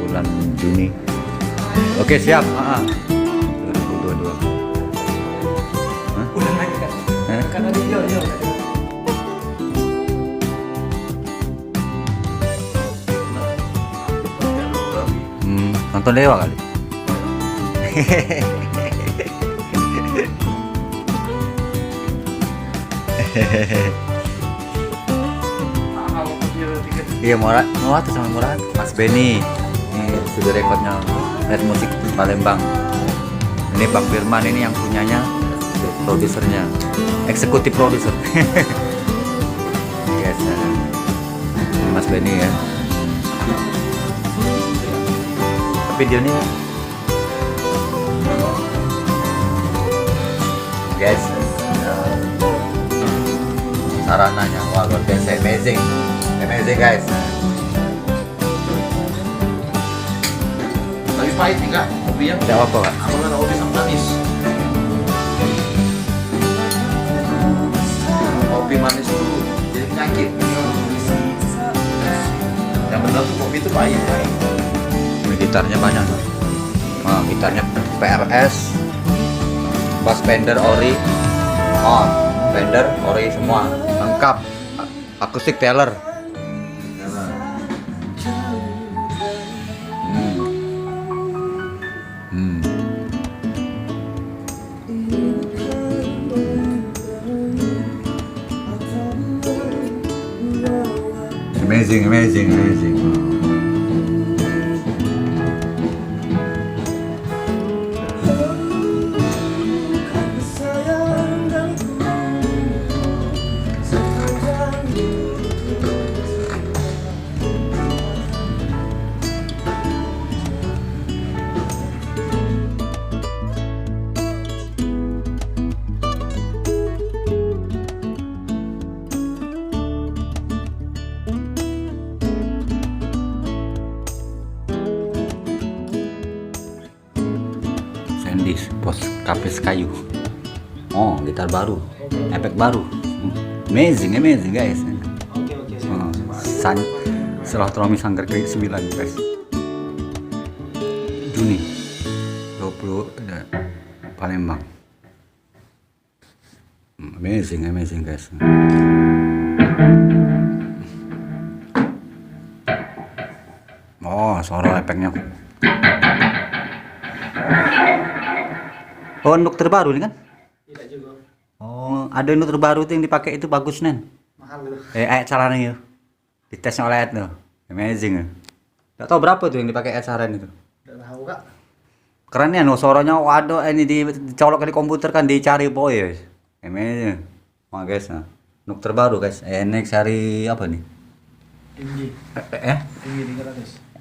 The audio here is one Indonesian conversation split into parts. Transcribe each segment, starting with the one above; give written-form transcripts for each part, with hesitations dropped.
Bulan Juni. Oke, siap. 2022. Hah? Udah lagi kan? Hah? Karena dia Nonton Dewa kali. Iya, murah tuh sama murah. Mas Benny, ini studio recordnya Red Musik Palembang. Ini Bang Firman, ini yang punyanya, produsernya, eksekutif produser. Yes, ini Mas Benny ya. Videonya, guys, sarananya wah luar biasa, amazing guys. Tapi pahit nih kak, kopinya. Tidak apa-apa kak. Apa kan kopi sama manis? Kopi manis tuh jadi penyakit. Yang benar tuh kopi itu pahit. Gitarnya banyak tuh. Nah, gitarnya PRS, bass Fender Ori, Fender Ori semua lengkap, akustik Taylor. Amazing. Sandis, pos kapis kayu. Oh, gitar baru, efek baru. Amazing guys. Oke. Silaturahmi Sanggar ke-9 guys. Juni 20 Palembang. Amazing guys. Oh, suara efeknya. Oh, untuk terbaru ini kan? Tidak juga. Oh, ada yang terbaru tuh yang dipakai itu bagus nen. Mahal loh. Ayat caranya yuk. Ditesnya oleh Ayat tuh. Amazing ya. Gak tau berapa tuh yang dipakai Ayat saran itu. Tidak tahu kak. Keren ya, no, suaranya waduh ini dicolok di komputer kan dicari boy ya. Amazing. Wah guys, nah. Untuk terbaru guys. Next hari apa nih? MG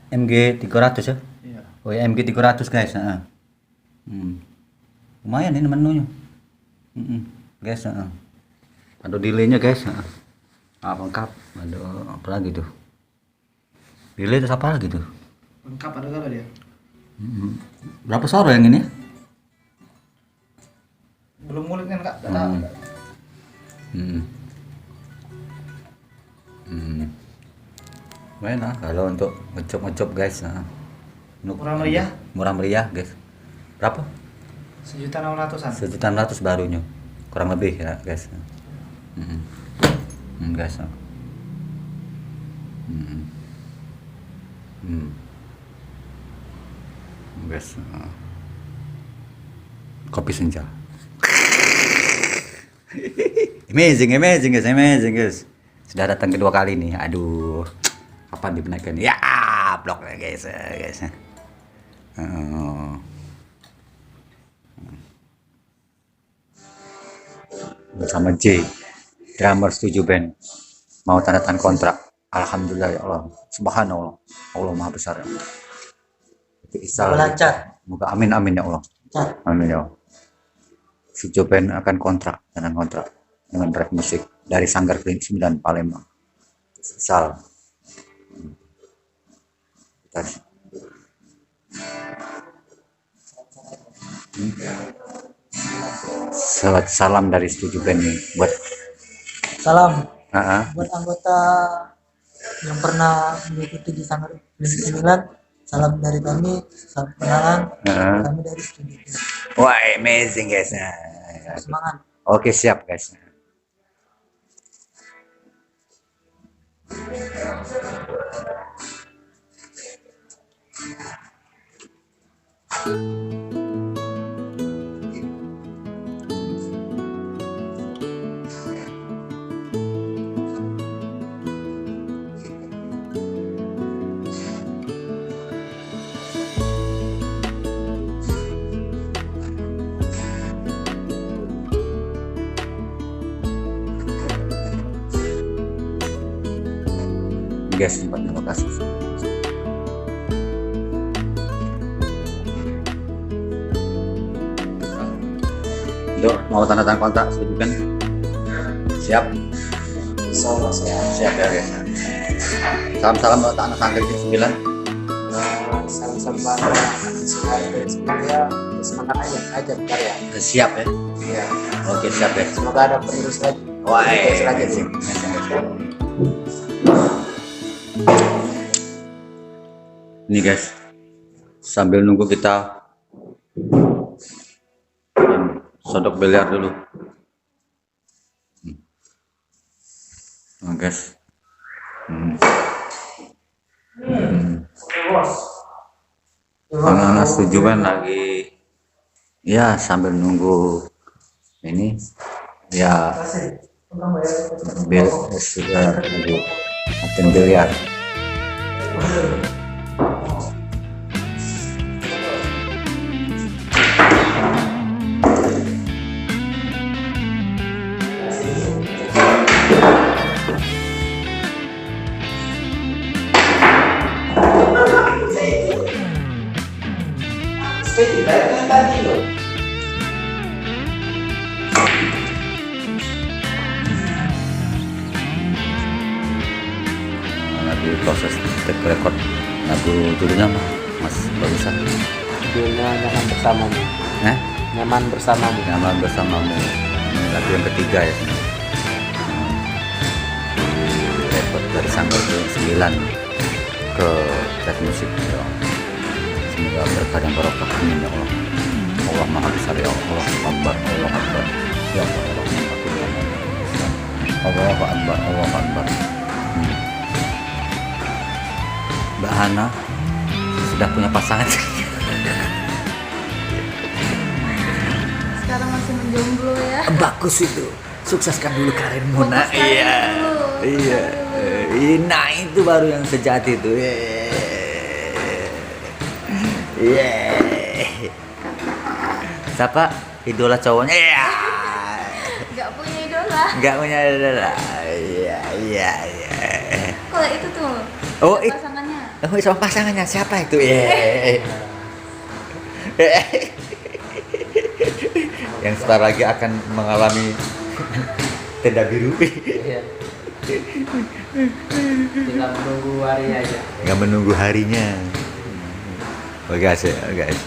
300. MG 300 ya? Iya. Oh ya, MG 300 guys. Lumayan ini menunya. Guys, ada delaynya guys. Lengkap. Ada apa lagi tuh? Delay terus apa lagi tuh? Lengkap ada gak dia? Berapa suara yang ini? Belum ngulik kan kak? Tidak tahu. Lumayan lah kalau untuk ngecop guys. Murah meriah guys. Berapa? 1.600.000. 1.600.000 barunya, kurang lebih ya guys. Guys. Guys. Kopi senja. Amazing guys. Sudah datang kedua kali nih. Aduh. Kapan dibinakan? Ya, blok guys. Bersama J, drummer setuju band mau tanda tangan kontrak. Alhamdulillah ya Allah, subhanallah, Allah maha besar ya Allah. Itu Isal, moga amin ya Allah, amin ya Allah. Setuju band akan kontrak dengan Red Musik dari Sanggar ke-9 Palembang. Isal. salam dari Setuju Band nih buat Salam ah, buat anggota yang pernah mengikuti di Sanggar 9. Salam dari kami, salam kenalan. Kami dari Studio. wah amazing guys. Semangat. Oke siap guys. Guys tempatnya lokasi. Untuk mau tanda tangan kontrak Setuju Band siap. Siap ya guys. Salam buat anak-anak Kritik 9. Salam-salam semoga semangat aja bentar ya. Siap ya. Iya. Oke siap ya. Semoga ada penerus lagi. Wah, Penerus lagi sih. Ini guys, sambil nunggu kita sodok biliar dulu. Nah, guys. Anak-anak Setuju Band lagi ya sambil nunggu ini ya sudah lagi latihan biliar. Lagi proses take record lagu judulnya Mas Barusan Judulnya nyaman bersamamu. Nyaman bersamamu. Nyaman Bersamamu. Ini lagu yang ketiga ya. Record dari Sanggar 9 ke Red Musik ya. Semoga berkah dan barokah amin ya Allah. Allah Maha Besar ya Allah Akbar, Allah Akbar ya Allah Allah Akbar, Allah Akbar. Mbak Hana sudah punya pasangan. Sekarang masih menjomblo ya. Bagus itu, sukseskan dulu karirmu nak. Fokus karir dulu. Iya. Nah itu baru yang sejati itu. Iya. Siapa idola cowoknya? Iya. Gak punya idola. Nggak punya idola. Iya iya iya. Kalau itu tuh. Oh, pasangannya. Oh, sama pasangannya siapa itu? Iya. Yang sebentar lagi akan mengalami tenda biru. Iya. Tinggal menunggu hari aja. Nggak menunggu harinya. Oh guys ya guys.